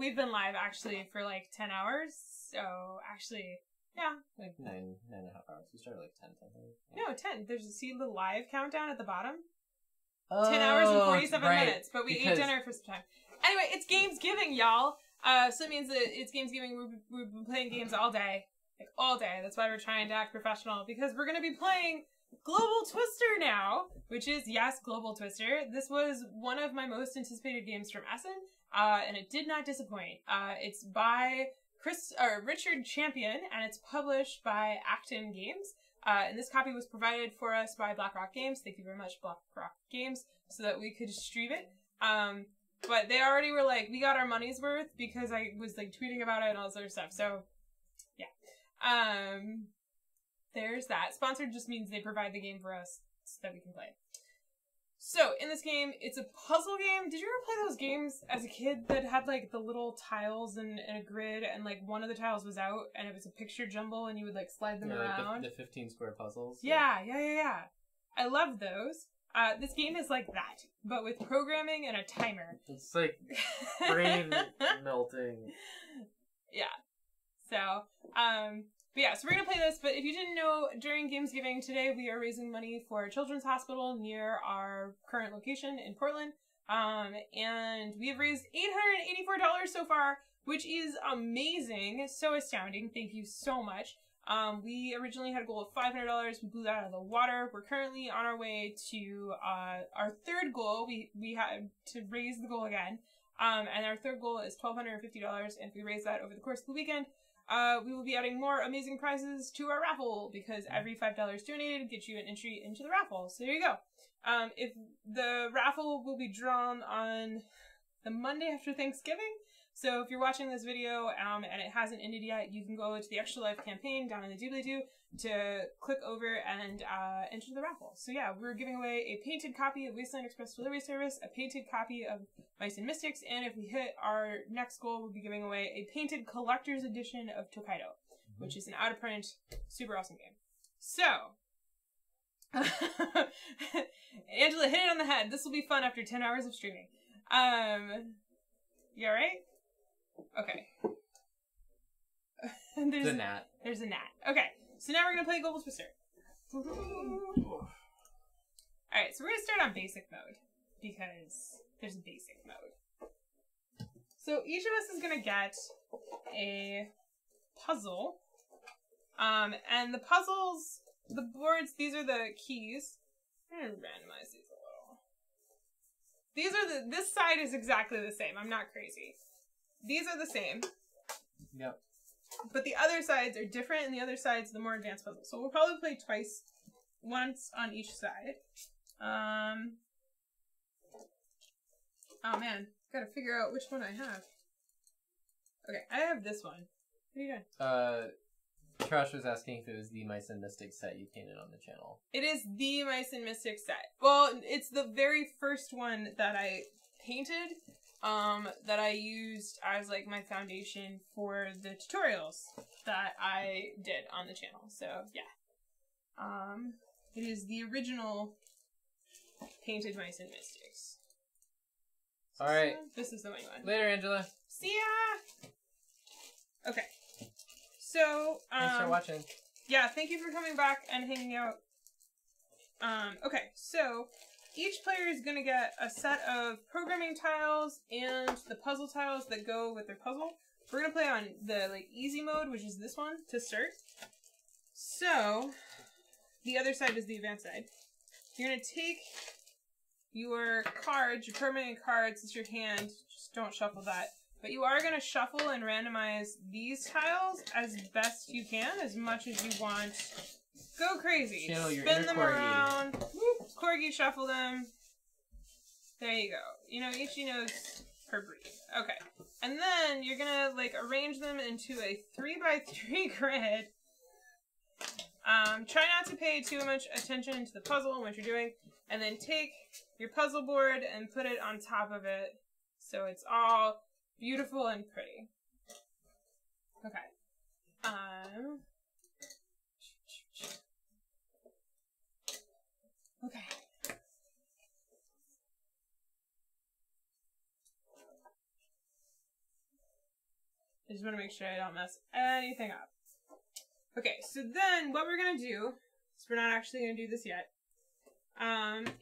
we've been live actually for like 10 hours. So actually, yeah. Like 9.5 hours. We started like 10. No, 10. See the live countdown at the bottom? Oh, 10 hours and 47 right, minutes. But we ate dinner for some time. Anyway, it's Gamesgiving, y'all. So it means that it's Gamesgiving. We've been playing games all day. Like, all day. That's why we're trying to act professional. Because we're going to be playing GlobeTwister now. Which is, yes, GlobeTwister. This was one of my most anticipated games from Essen. And it did not disappoint. It's by Richard Champion, and it's published by Acton Games. And this copy was provided for us by BlackRock Games. Thank you very much, BlackRock Games, so that we could stream it. But they already were like, we got our money's worth because I was like tweeting about it and all this other stuff. So, yeah. There's that. Sponsored just means they provide the game for us so that we can play it. So, in this game, it's a puzzle game. Did you ever play those games as a kid that had, like, the little tiles in a grid, and, like, one of the tiles was out, and it was a picture jumble, and you would, like, slide them around? Like the 15 square puzzles? Yeah. I love those. This game is like that, but with programming and a timer. It's, like, brain melting. Yeah. So, but yeah, so we're gonna play this, but if you didn't know, during Gamesgiving today, we are raising money for a children's hospital near our current location in Portland. And we have raised $884 so far, which is amazing. So astounding. Thank you so much. We originally had a goal of $500. We blew that out of the water. We're currently on our way to, our third goal. We had to raise the goal again. And our third goal is $1,250. And if we raise that over the course of the weekend, we will be adding more amazing prizes to our raffle because every $5 donated gets you an entry into the raffle. So there you go. If the raffle will be drawn on the Monday after Thanksgiving. So if you're watching this video and it hasn't ended yet, you can go to the Extra Life campaign down in the doobly-doo to click over and enter the raffle. So yeah, we're giving away a painted copy of Wasteland Express Delivery Service, a painted copy of Mice and Mystics, and if we hit our next goal, we'll be giving away a painted collector's edition of Tokaido, which is an out-of-print, super awesome game. So, Angela hit it on the head. This will be fun after 10 hours of streaming. You alright? Okay. There's a gnat. There's a gnat. Okay, so now we're gonna play GlobeTwister. Alright, so we're gonna start on basic mode, because there's basic mode. So each of us is gonna get a puzzle. And the puzzles, the boards, these are the keys. I'm gonna randomize these a little. This side is exactly the same. I'm not crazy. These are the same. Yep. But the other sides are different, and the other side's the more advanced puzzle. So we'll probably play twice, once on each side. Oh man, gotta figure out which one I have. Okay, I have this one. What are you doing? Trash was asking if it was the Mice and Mystics set you painted on the channel. It is the Mice and Mystics set. Well, it's the very first one that I painted, that I used as like my foundation for the tutorials that I did on the channel. So yeah, it is the original painted Mice and Mystics. All right. This is the one you want. Later, Angela. See ya. Okay. So, thanks for watching. Yeah, thank you for coming back and hanging out. Okay, so each player is going to get a set of programming tiles and the puzzle tiles that go with their puzzle. We're going to play on the like easy mode, which is this one, to start. So, the other side is the advanced side. You're going to take your cards, your permanent cards, it's your hand, just don't shuffle that. But you are going to shuffle and randomize these tiles as best you can, as much as you want. Go crazy. Channel your Spin inner them corgi. around. Whoop, corgi, shuffle them. There you go. You know, each knows per breed. Okay. And then you're going to, like, arrange them into a 3x3 grid. Try not to pay too much attention to the puzzle and what you're doing. And then take your puzzle board and put it on top of it. So it's all beautiful and pretty. Okay. Okay. I just want to make sure I don't mess anything up. Okay, so then what we're going to do, so we're not actually going to do this yet,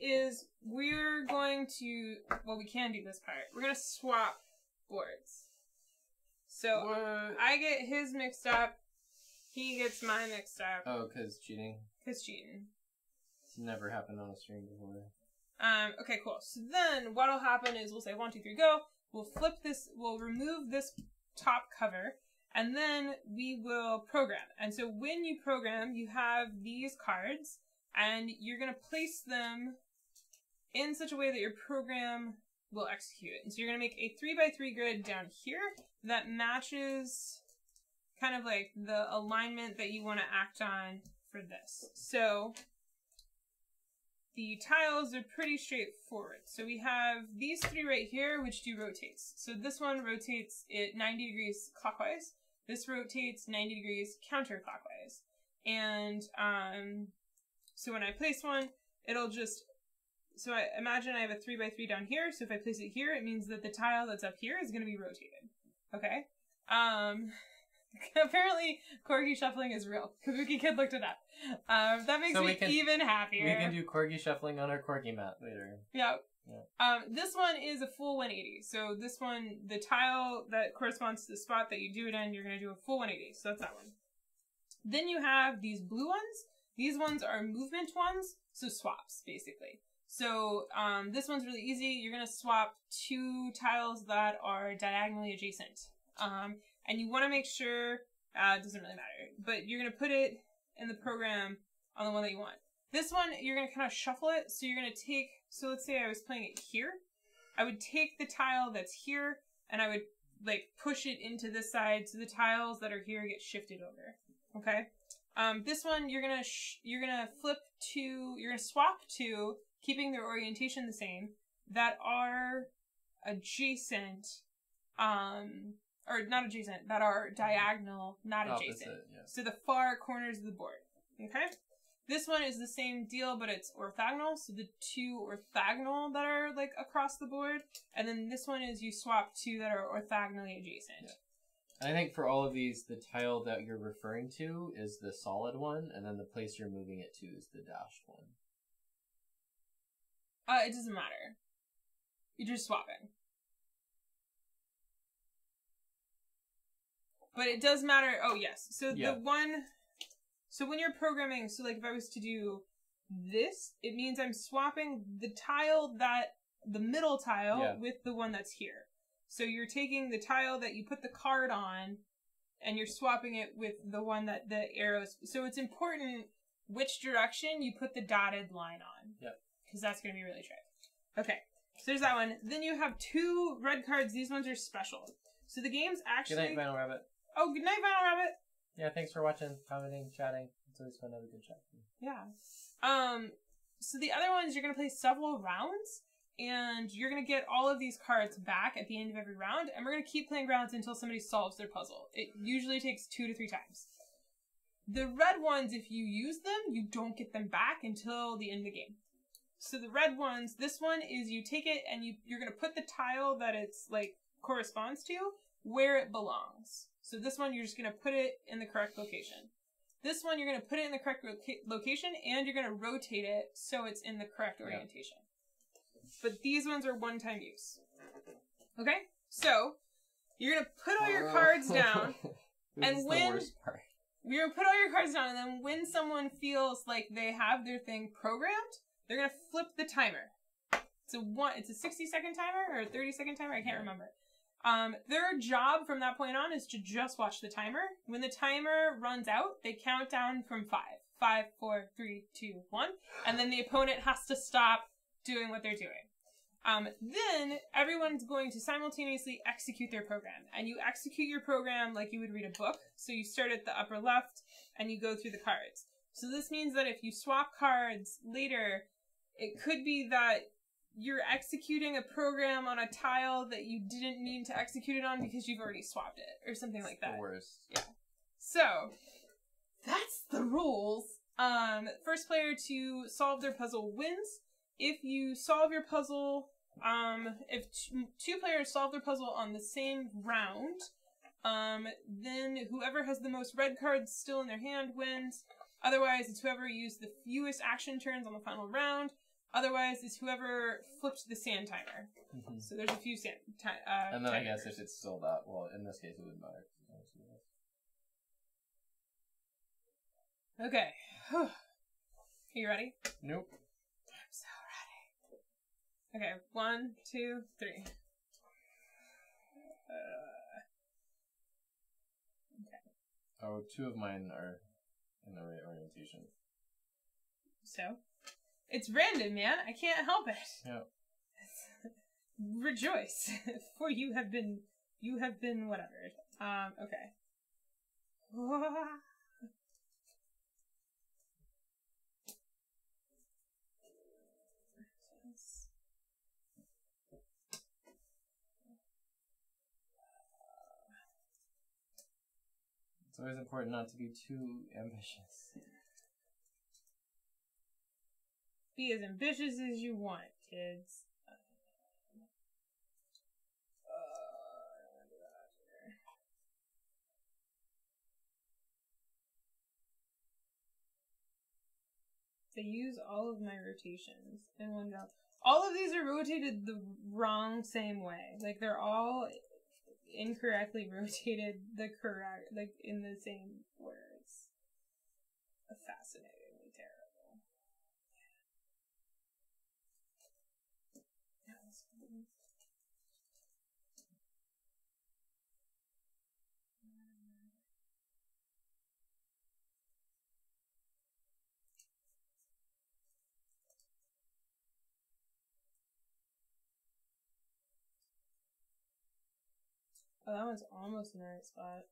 is we're going to, well, we can do this part. We're going to swap boards. So What? I get his mixed up, he gets mine mixed up. Oh, because cheating? Because cheating. It's never happened on a stream before. Okay, cool. So then what'll happen is we'll say 1, 2, 3, go. We'll flip this, we'll remove this top cover, and then we will program. And so when you program, you have these cards, and you're going to place them in such a way that your program will execute it. And so you're going to make a 3x3 grid down here that matches kind of like the alignment that you want to act on for this. So the tiles are pretty straightforward. So we have these 3 right here, which do rotates. So this one rotates it 90 degrees clockwise. This rotates 90 degrees counterclockwise. And so when I place one, it'll just, so I imagine I have a 3x3 down here. So if I place it here, it means that the tile that's up here is going to be rotated. Okay. Apparently, corgi shuffling is real. Kabuki Kid looked it up. That makes me even happier. We can do corgi shuffling on our corgi mat later. Yeah. This one is a full 180. So this one, the tile that corresponds to the spot that you do it in, you're going to do a full 180. So that's that one. Then you have these blue ones. These ones are movement ones, so swaps, basically. So this one's really easy. You're going to swap 2 tiles that are diagonally adjacent. And you want to make sure, it doesn't really matter, but you're going to put it in the program on the one that you want. This one, you're going to kind of shuffle it. So you're going to take, so let's say I was playing it here. I would take the tile that's here and I would like push it into this side so the tiles that are here get shifted over. Okay. This one, you're going to flip to, you're going to swap to, keeping their orientation the same, that are adjacent, or not adjacent, that are diagonal, not adjacent. Opposite, yeah. So the far corners of the board. Okay? This one is the same deal, but it's orthogonal. So the 2 orthogonal that are like across the board. And then this one is you swap 2 that are orthogonally adjacent. Yeah. And I think for all of these, the tile that you're referring to is the solid one, and then the place you're moving it to is the dashed one. It doesn't matter. You're just swapping. But it does matter. Oh, yes. So the one, so when you're programming, so like if I was to do this, it means I'm swapping the tile the middle tile with the one that's here. So you're taking the tile that you put the card on and you're swapping it with the one that the arrows, so it's important which direction you put the dotted line on. Yep. Because that's going to be really tricky. Okay. So there's that one. Then you have 2 red cards. These ones are special. So the game's actually... Good night, Vinyl Rabbit. Oh, good night, Vinyl Rabbit. Yeah, thanks for watching, commenting, chatting. It's always fun to have a good chat. Yeah. So the other ones, you're going to play several rounds, and you're going to get all of these cards back at the end of every round, and we're going to keep playing rounds until somebody solves their puzzle. It usually takes 2 to 3 times. The red ones, if you use them, you don't get them back until the end of the game. So the red ones, this one is you take it and you're going to put the tile that it's like corresponds to where it belongs. So this one, you're just going to put it in the correct location. This one, you're going to put it in the correct location and you're going to rotate it so it's in the correct orientation. But these ones are one-time use. Okay? So, you're going to put all your cards down and when... the worst part. You're going to put all your cards down and then when someone feels like they have their thing programmed, they're going to flip the timer. It's a 60-second timer or a 30-second timer? I can't remember. Their job from that point on is to just watch the timer. When the timer runs out, they count down from 5. 5, 4, 3, 2, 1. And then the opponent has to stop doing what they're doing. Then everyone's going to simultaneously execute their program. And you execute your program like you would read a book. So you start at the upper left and you go through the cards. So this means that if you swap cards later, it could be that you're executing a program on a tile that you didn't mean to execute it on because you've already swapped it or something like that. The worst. Yeah. So that's the rules. First player to solve their puzzle wins. If you solve your puzzle, if 2 players solve their puzzle on the same round, Then whoever has the most red cards still in their hand wins. Otherwise, it's whoever used the fewest action turns on the final round. Otherwise, it's whoever flipped the sand timer. Mm-hmm. So there's a few sand and then timers. I guess if it's still that, well, in this case it wouldn't matter. Okay. Are you ready? Nope. I'm so ready. Okay, 1, 2, 3. Okay. Oh, 2 of mine are in the right orientation. So? It's random, man. I can't help it. Yep. Rejoice, for you have been whatever. Okay. It's always important not to be too ambitious. Be as ambitious as you want, kids. They use all of my rotations in one go. All of these are rotated the wrong same way. Like, they're all incorrectly rotated in the same words. Fascinatingly terrible. Oh, that one's almost in the right spot.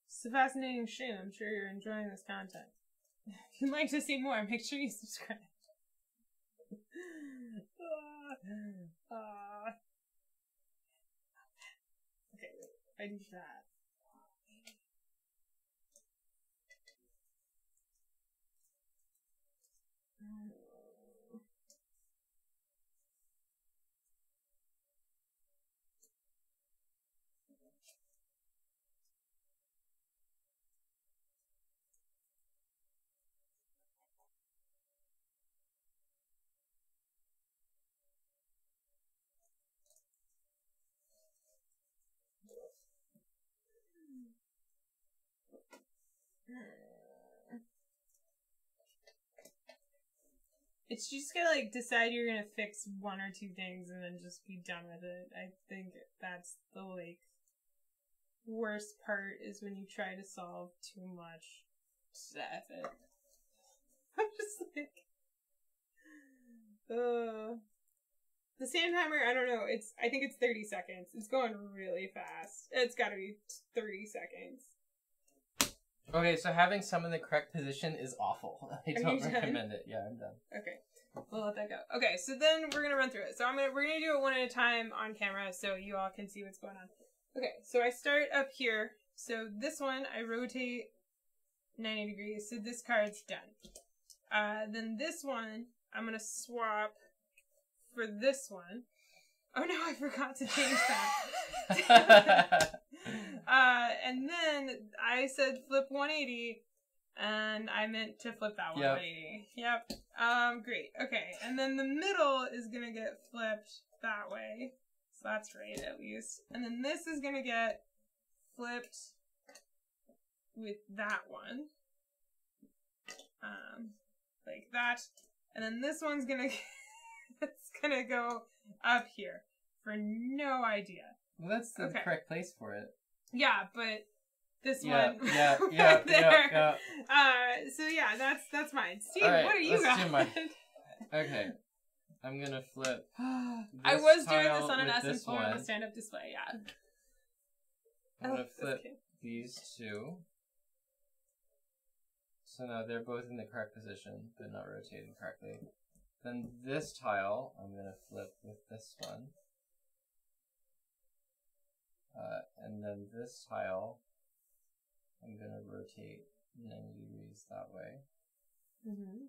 It's a fascinating stream. I'm sure you're enjoying this content. If you'd like to see more, make sure you subscribe. Okay, wait. I do that. It's just gonna, like, decide you're gonna fix 1 or 2 things and then just be done with it. I think that's the, like, worst part is when you try to solve too much. Just F it. I'm just like... The sand timer, I don't know, I think it's 30 seconds. It's going really fast. It's gotta be 30 seconds. Okay, so having some in the correct position is awful. I don't recommend it. Yeah, I'm done. Okay, we'll let that go. Okay, so then we're gonna run through it. So we're gonna do it one at a time on camera so you all can see what's going on. Okay, so I start up here. So this one, I rotate 90 degrees, so this card's done. Then this one, I'm gonna swap for this one. Oh no, I forgot to change that. And then I said flip 180, and I meant to flip that 180. Yep. Great. Okay, and then the middle is gonna get flipped that way. So that's right, at least. And then this is gonna get flipped with that one. Like that. And then this one's gonna it's gonna go up here for no idea. Well, that's the correct place for it. Yeah, but this one yeah, there. So yeah, that's mine. Steve, right, what are you let's got? do mine. Okay. I'm gonna flip I was doing this on an S4 stand-up display, yeah. I'm gonna flip these 2. So now they're both in the correct position, but not rotating correctly. Then this tile, I'm gonna flip with this one. And then this tile, I'm going to rotate 90 degrees that way. Mm-hmm.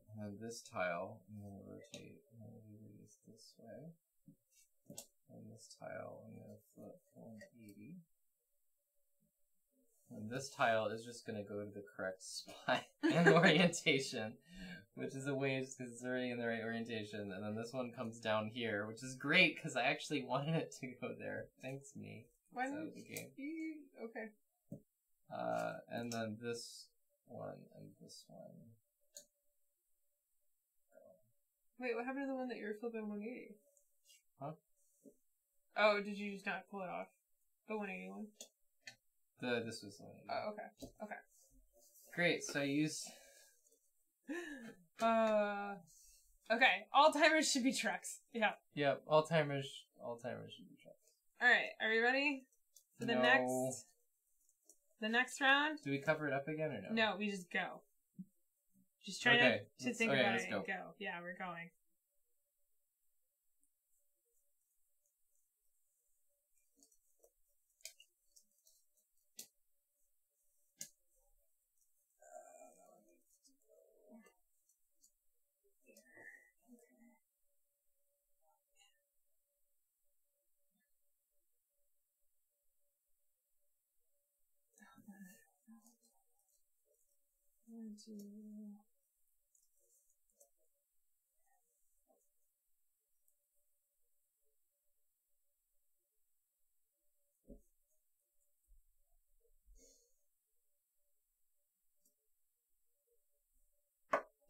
And then this tile, I'm going to rotate 90 degrees this way. And this tile, I'm going to flip 180. And this tile is just going to go to the correct spot and orientation, which is a waste because it's already in the right orientation. And then this one comes down here, which is great because I actually wanted it to go there. Thanks, me. Why not? Okay. And then this one and this one. Wait, what happened to the one that you were flipping 180? Huh? Oh, did you just not pull it off? The 181? This was the one. Oh, okay. Okay. Great, so I used... Okay, all timers should be trucks. Yeah. Yep, all timers should be trucks. Alright, are you ready? For the next round? Do we cover it up again or no? No, we just go. Just try to think about it and go. Yeah, we're going.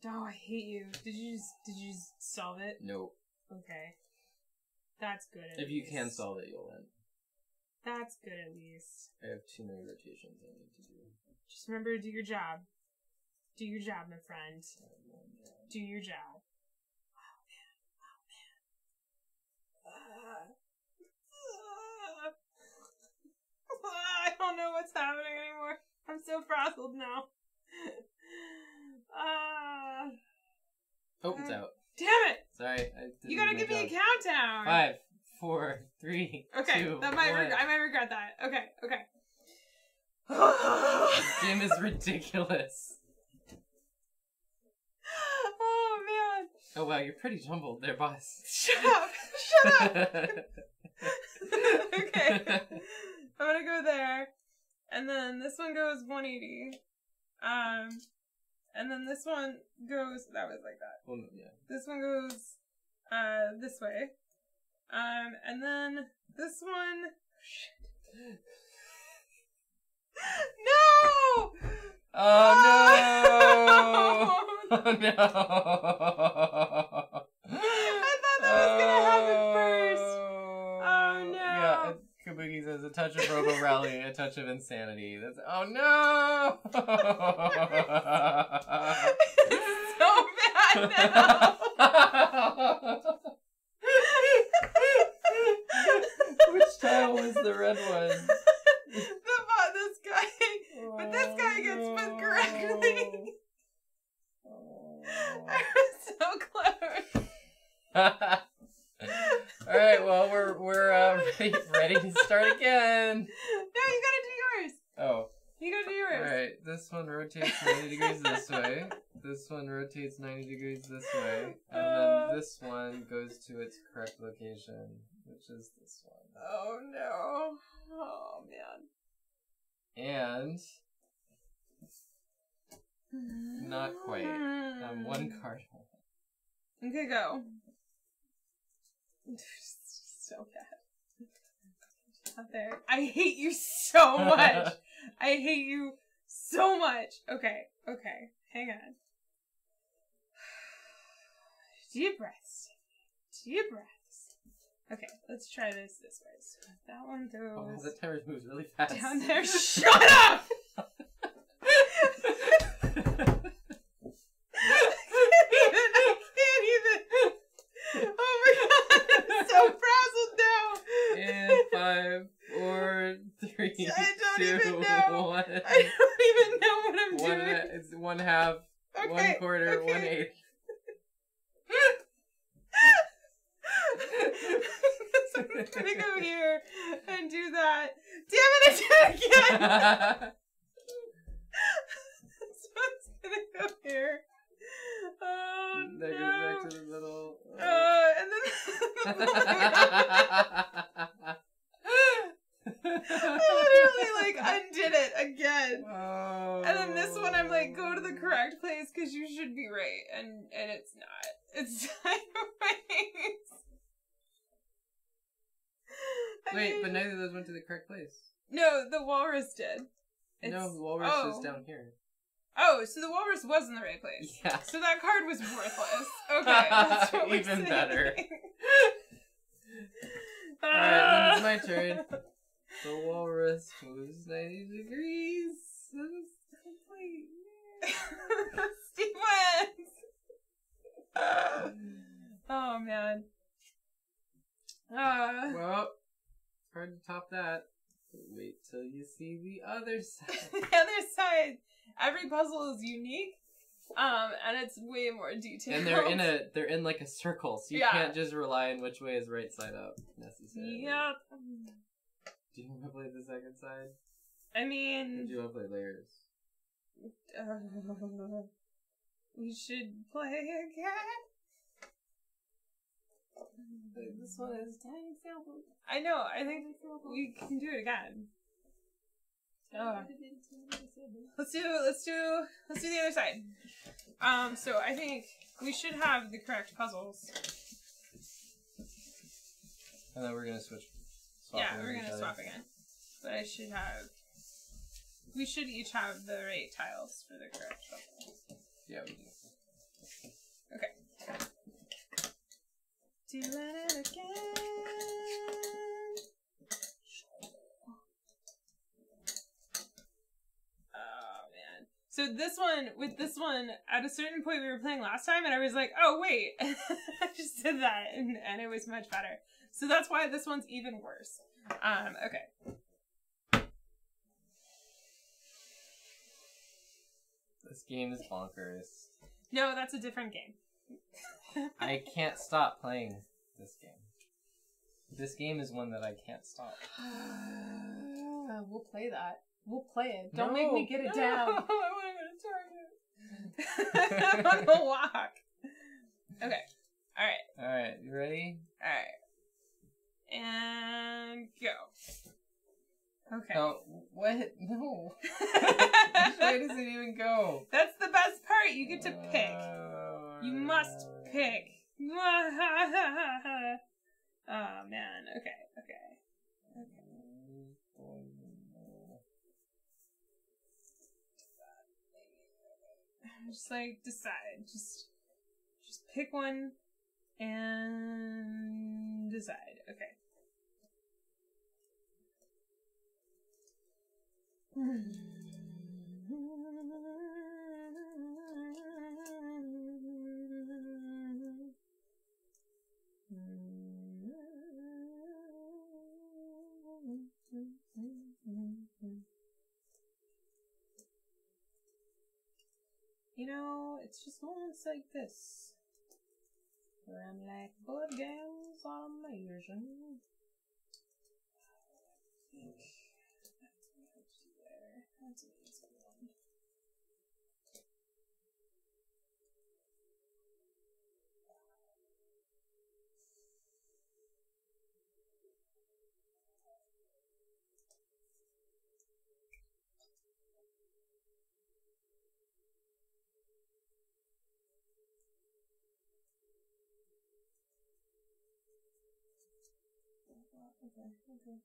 Oh, I hate you. Did you just solve it? Nope. Okay. That's good at If least. you can solve it, you'll win. That's good at least. I have too many rotations I need to do. Just remember to do your job. Do your job, my friend. Do your job. I don't know what's happening anymore. I'm so frazzled now. Oh, it's out. Damn it! Sorry. You gotta give me a countdown. 5, 4, 3, okay, 2, I might regret that. Okay. This game is ridiculous. Oh, man. Oh, wow, you're pretty jumbled there, boss. Shut up. Okay. I'm gonna go there. And then this one goes 180. And then this one goes, that was like that. Well, yeah. This one goes, this way. And then this one, shit. No! Oh, no! Oh, no! I thought that was gonna happen first. Oh, no. Yeah, Kabuki says a touch of Robo Rally, a touch of insanity. That's oh no! It's so bad now. Which tile was the red one? This guy, but this guy gets put correctly. I was so clever. Alright, well, we're ready to start again. No, you gotta do yours. Oh. You gotta do yours. Alright, this one rotates 90 degrees this way. This one rotates 90 degrees this way. And then this one goes to its correct location, which is this one. Oh, no. Oh, man. And... not quite. I'm one card away. Okay, go. So bad. Out there. I hate you so much. I hate you so much. Okay. Hang on. Deep breaths. Deep breaths. Okay, let's try this way. So that one goes... Oh, the timer moves really fast. Down there. Shut up! I can't even. Oh my god, I'm so frazzled now. And 5, 4, 3, I don't 2, even know. 1. I don't even know what I'm doing. It's 1/2, Okay, 1/4, okay. 1/8. This gonna go here and do that. Damn it, I did it again! This one's gonna go here. Oh, that no. goes back to the middle. And then... I literally, like, undid it again. Oh. And then this one, I'm like, go to the correct place because you should be right. And it's not. It's sideways. Wait, but neither of those went to the correct place. No, the walrus did. No, the walrus is down here. Oh, so the walrus was in the right place. Yeah. So that card was worthless. Okay, that's what we're Even saying. better. Alright, then it's my turn. The walrus moves 90 degrees. That is complete. Steve wins! Oh, man. Well, it's hard to top that. But wait till you see the other side. The other side. Every puzzle is unique. And it's way more detailed. And they're in like a circle, so you can't just rely on which way is right side up necessarily. Yep. Do you want to play the second side? I mean... Or do you want to play layers? We should play again. This one is tiny sample. I know, I think we can do it again. Let's do the other side. So I think we should have the correct puzzles. And then we're gonna swap. Yeah, we're gonna swap again. But we should each have the right tiles for the correct puzzles. Yeah, we do. Okay. Doing it again. So with this one, at a certain point we were playing last time, and I was like, oh, wait. I just did that, and it was much better. So that's why this one's even worse. Okay. This game is bonkers. No, that's a different game. I can't stop playing this game. This game is one that I can't stop. We'll play that. We'll play it. Don't make me get it down. I want to Target. On the walk. Okay. Alright, you ready? Alright. And go. Okay. Oh, what? No. Which way does it even go? That's the best part. You get to pick. You must pick. Oh, man. Okay. Just like decide. Just pick one and decide. Okay. You know, it's just moments like this where I'm like, board games are amazing. That's an easy one. Okay.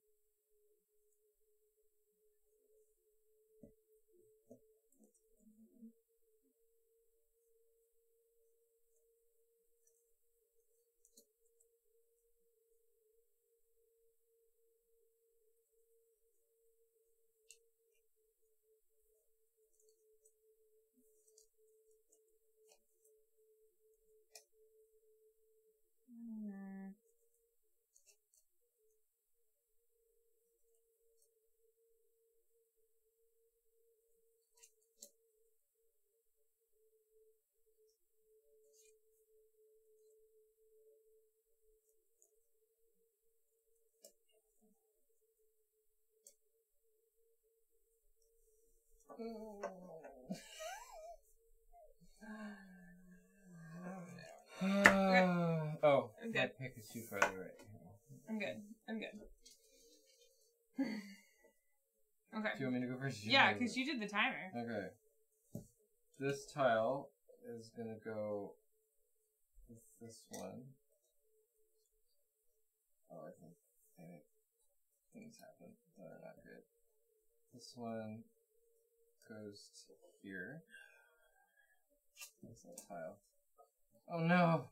Oh, I'm good. that pick is too far to the right. I'm good. I'm good. Okay. Do you want me to go first? Yeah, because you did the timer. Okay. This tile is gonna go with this one. Oh, I think things happen that are not good. This one goes to here. What's that tile? Oh no!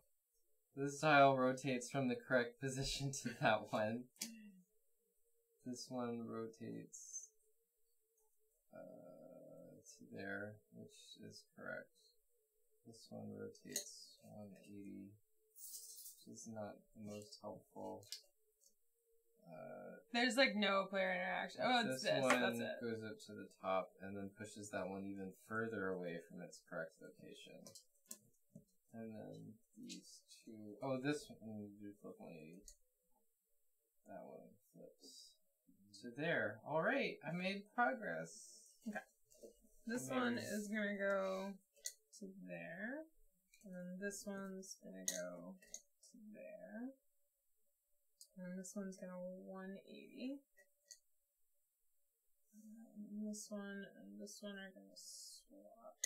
This tile rotates from the correct position to that one. This one rotates to there, which is correct. This one rotates 180, which is not the most helpful. There's like no player interaction. Oh, it's this. One That's it. Goes up to the top and then pushes that one even further away from its correct location. And then these two. Oh, this one. Do flip 180. That one flips to there. All right, I made progress. Okay. This one is gonna go to there, and then this one's gonna go to there. And this one's gonna 180. And this one and this one are gonna swap.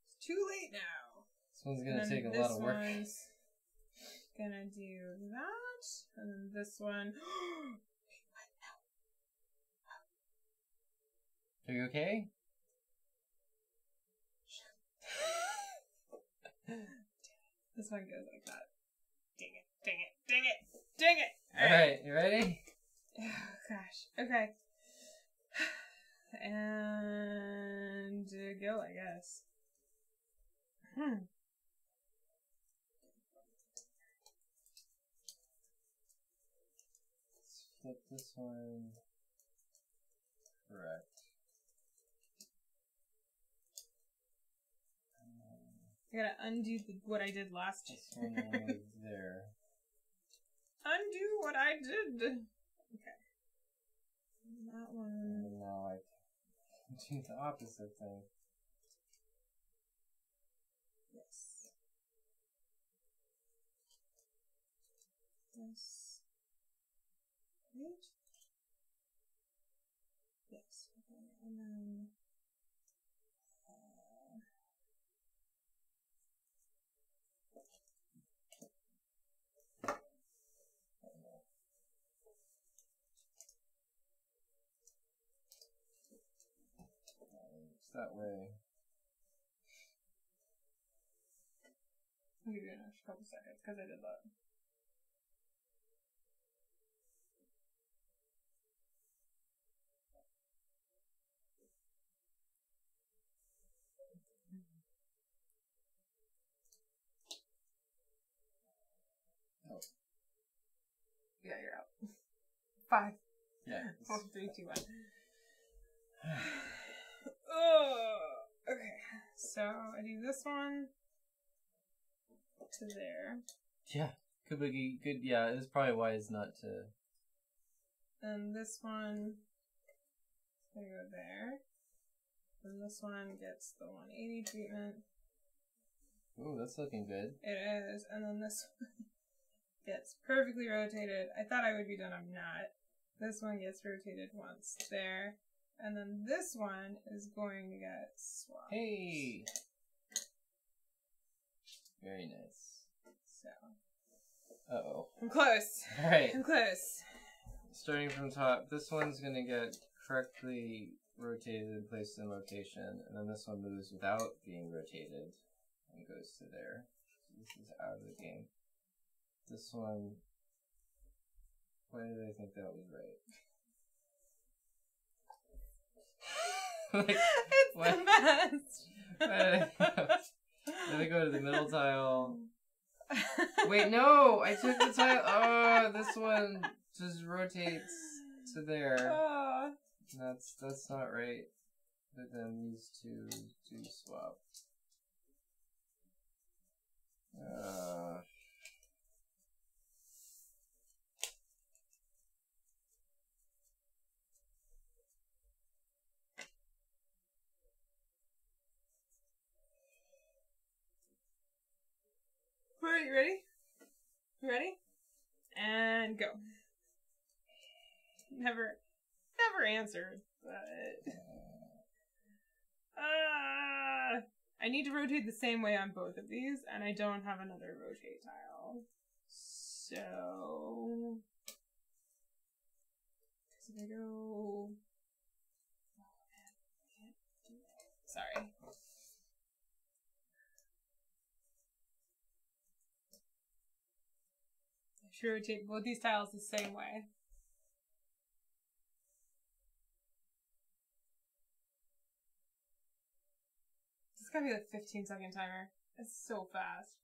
It's too late now. This one's gonna take a lot of work. This one's gonna do that, and then this one. Wait, what? No. Are you okay? This one goes like that. Dang it, dang it, dang it, dang it! Alright, you ready? Oh, gosh. Okay. And go, I guess. Let's flip this one. Correct. I gotta undo what I did last year. This one was there. Undo what I did. Okay. That one. And now I can do the opposite thing. Yes. This. Right? Yes. Okay. And then. That way. I'll give you an extra couple seconds because I did that. Oh. Yeah, you're out. 5. Yeah. 4, 3, 2, 1. Oh, okay. So I do this one to there. Yeah. Could be good. Yeah, it's probably wise not to. And this one is gonna go there. And this one gets the 180 treatment. Ooh, that's looking good. It is. And then this one gets perfectly rotated. I thought I would be done. I'm not. This one gets rotated once there. And then this one is going to get swapped. Hey! Very nice. So. Uh-oh. I'm close. Alright. I'm close. Starting from top, this one's gonna get correctly rotated and placed in rotation, and then this one moves without being rotated and goes to there. So this is out of the game. This one, why did I think that was right? Like, it's what? the best. Let me go to the middle tile. Wait, no! I took the tile. Oh, this one just rotates to there. Oh. That's not right. But then these two do swap. Alright, you ready? You ready? And go. Never answered, but... I need to rotate the same way on both of these, and I don't have another rotate tile. So... if I go... Oh, man. I can't do it. Sorry. I should rotate both these tiles the same way. It's gotta be like 15-second timer. It's so fast.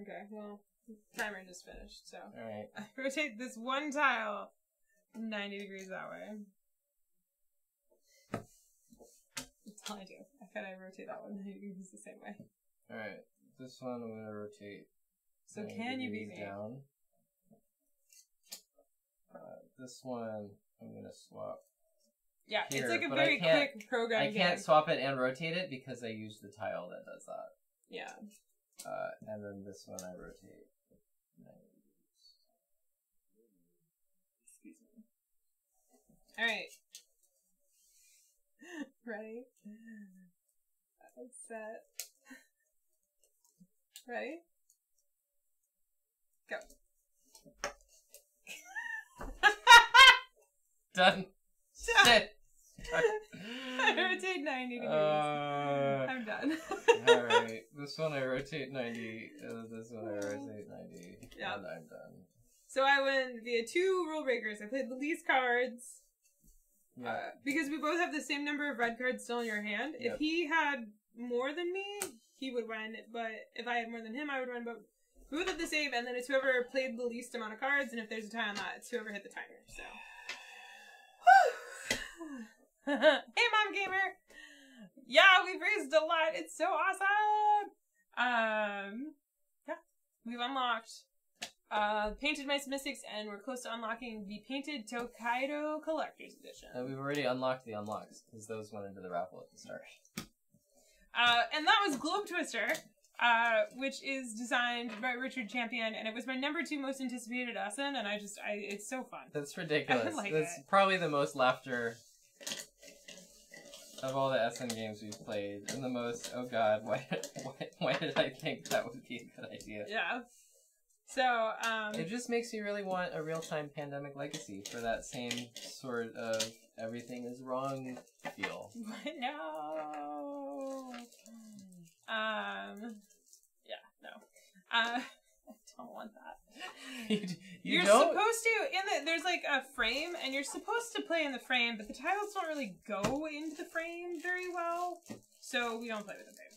Okay, well, the timer just finished, so. Alright. I rotate this one tile 90 degrees that way. That's all I do. I thought I rotate that one 90 degrees the same way. Alright, this one I'm gonna rotate. So can you beat me? Down. This one I'm gonna swap. Yeah, here, it's like a very quick program. I can't swap it and rotate it because I use the tile that does that. Yeah. And then this one I rotate. Excuse me. Alright. Ready? Set. Ready? Go. Done. Shit. I rotate 90 degrees. I'm done. Alright, this one I rotate 90, and this one I rotate 90, yeah. and I'm done. So I went via 2 rule breakers. I played the least cards. Yeah. Because we both have the same number of red cards still in your hand. Yep. If he had more than me, he would win. But if I had more than him, I would win. But we both have the same, and then it's whoever played the least amount of cards, and if there's a tie on that, it's whoever hit the timer. So. Hey, Mom Gamer! Yeah, we've raised a lot. It's so awesome! Yeah, we've unlocked Painted Mice Mystics, and we're close to unlocking the Painted Tokaido Collector's Edition. And we've already unlocked the unlocks, because those went into the raffle at the start. And that was GlobeTwister, which is designed by Richard Champion, and it was my #2 most anticipated Essen, and it's so fun. That's ridiculous. I like That's it. probably the most laughter of all the Essen games we've played, and the most, oh god, why did I think that would be a good idea? Yeah. So, it just makes me really want a real-time Pandemic Legacy for that same sort of everything is wrong feel. No. Yeah, no. I don't want that. You're don't? supposed to, there's like a frame, and you're supposed to play in the frame, but the tiles don't really go into the frame very well, so we don't play with the frame.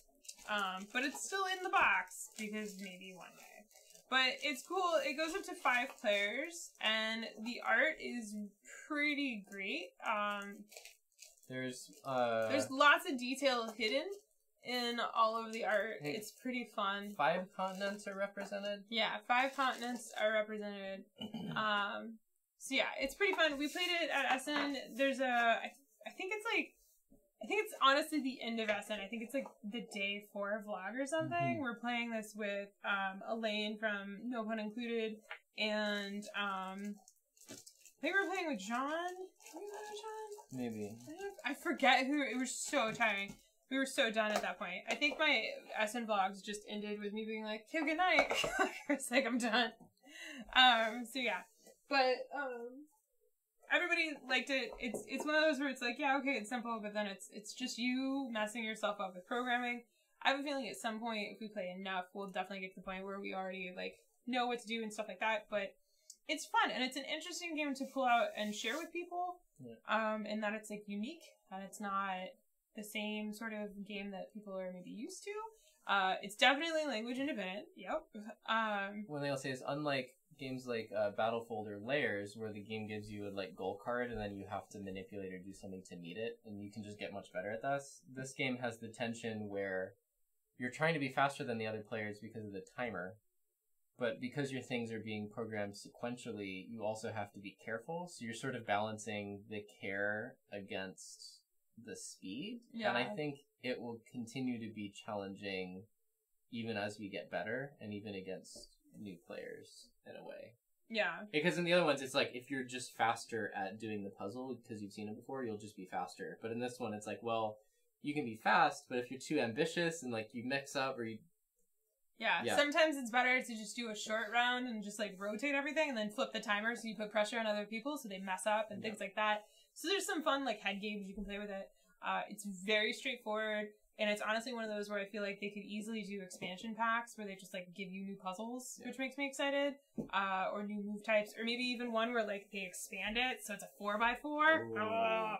But it's still in the box, because maybe one day. But it's cool. It goes up to 5 players, and the art is pretty great. There's lots of detail hidden in all of the art. Hey, it's pretty fun. 5 continents are represented? Yeah, 5 continents are represented. So yeah, it's pretty fun. We played it at Essen. There's I think it's honestly the end of Essen. I think it's like the day 4 vlog or something. Mm-hmm. We're playing this with Elaine from No Pun Included, and I think we were playing with John. Were we playing with John? Maybe. I forget who. It was so tiring. We were so done at that point. I think my Essen vlogs just ended with me being like, "Okay, good night." I was like, I'm done. So yeah, but everybody liked it. It's one of those where it's like, yeah, okay, it's simple, but then it's just you messing yourself up with programming. I have a feeling at some point, if we play enough, we'll definitely get to the point where we already like know what to do and stuff like that. But it's fun, and it's an interesting game to pull out and share with people. Yeah. In that it's like unique, and it's not the same sort of game that people are maybe used to. It's definitely language independent. Yep. One thing I'll say is, unlike games like Battlefield or Layers, where the game gives you a like goal card and then you have to manipulate or do something to meet it, and you can just get much better at this game has the tension where you're trying to be faster than the other players because of the timer, But because your things are being programmed sequentially, you also have to be careful. So you're sort of balancing the care against the speed. Yeah. And I think it will continue to be challenging even as we get better and even against new players in a way. Yeah. Because in the other ones, it's like if you're just faster at doing the puzzle because you've seen it before, you'll just be faster. But in this one, it's like, well, you can be fast, but if you're too ambitious and like you mix up or you... Yeah, sometimes it's better to just do a short round and just like rotate everything and then flip the timer so you put pressure on other people so they mess up and things like that. So there's some fun like head games you can play with it. It's very straightforward, and it's honestly one of those where I feel like they could easily do expansion packs where they just like give you new puzzles, which makes me excited, or new move types, or maybe even one where like they expand it so it's a 4x4.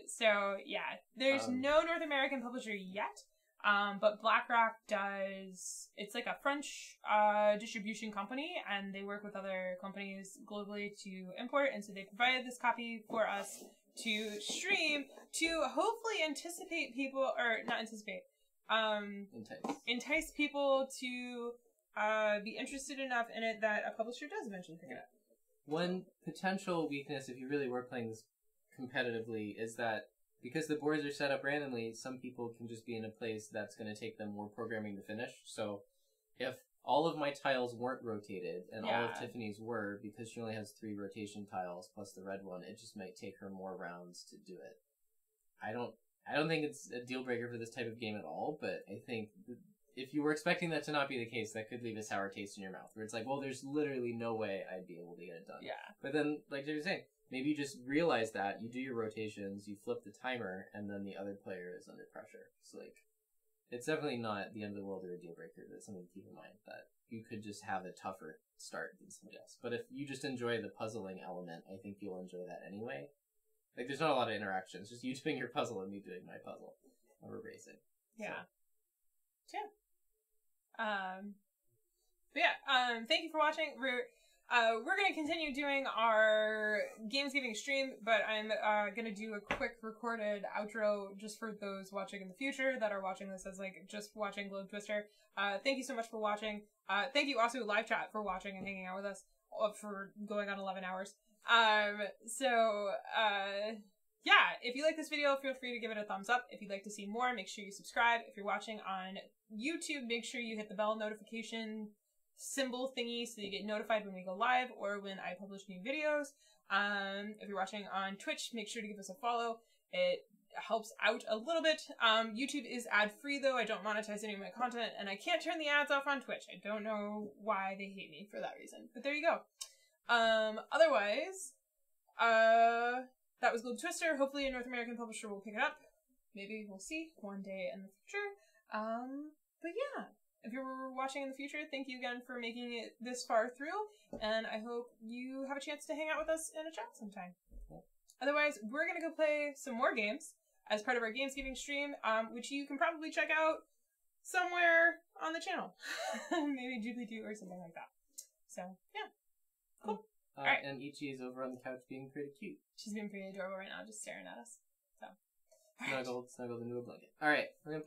So yeah, there's no North American publisher yet. But BlackRock does, it's like a French distribution company, and they work with other companies globally to import, and so they provided this copy for us to stream to hopefully anticipate people, or not anticipate, entice people to be interested enough in it that a publisher does eventually pick it up. One potential weakness, if you really were playing this competitively, is that because the boards are set up randomly, some people can just be in a place that's going to take them more programming to finish. So if all of my tiles weren't rotated and all of Tiffany's were, because she only has 3 rotation tiles plus the red one, it just might take her more rounds to do it. I don't think it's a deal breaker for this type of game at all, but I think if you were expecting that to not be the case, that could leave a sour taste in your mouth, where it's like, well, there's literally no way I'd be able to get it done. Yeah. But then, like you were saying, maybe you just realize that, you do your rotations, you flip the timer, and then the other player is under pressure. So, like, it's definitely not the end of the world or a deal breaker. That's something to keep in mind, that you could just have a tougher start than somebody else. But if you just enjoy the puzzling element, I think you'll enjoy that anyway. Like, there's not a lot of interactions. Just you doing your puzzle and me doing my puzzle. And we're racing. Yeah. So. But yeah, thank you for watching. We're going to continue doing our Gamesgiving stream, but I'm going to do a quick recorded outro just for those watching in the future that are watching this as like just watching GlobeTwister. Thank you so much for watching. Thank you also live chat for watching and hanging out with us for going on 11 hours. Yeah, if you like this video, feel free to give it a thumbs up. If you'd like to see more, make sure you subscribe. If you're watching on YouTube, make sure you hit the bell notification symbol thingy so you get notified when we go live or when I publish new videos. If you're watching on Twitch, make sure to give us a follow. It helps out a little bit. YouTube is ad-free though. I don't monetize any of my content, and I can't turn the ads off on Twitch. I don't know why they hate me for that reason, but there you go. Otherwise, that was GlobeTwister. Hopefully a North American publisher will pick it up. Maybe, we'll see one day in the future. But yeah, if you're watching in the future, thank you again for making it this far through, and I hope you have a chance to hang out with us in a chat sometime. Otherwise, we're gonna go play some more games as part of our Gamesgiving stream, which you can probably check out somewhere on the channel. Maybe Jubilee2 or something like that. So, yeah. Cool. Alright. And Ichi is over on the couch being pretty cute. She's being pretty adorable right now, just staring at us. So. Snuggled into a blanket. Alright, we're gonna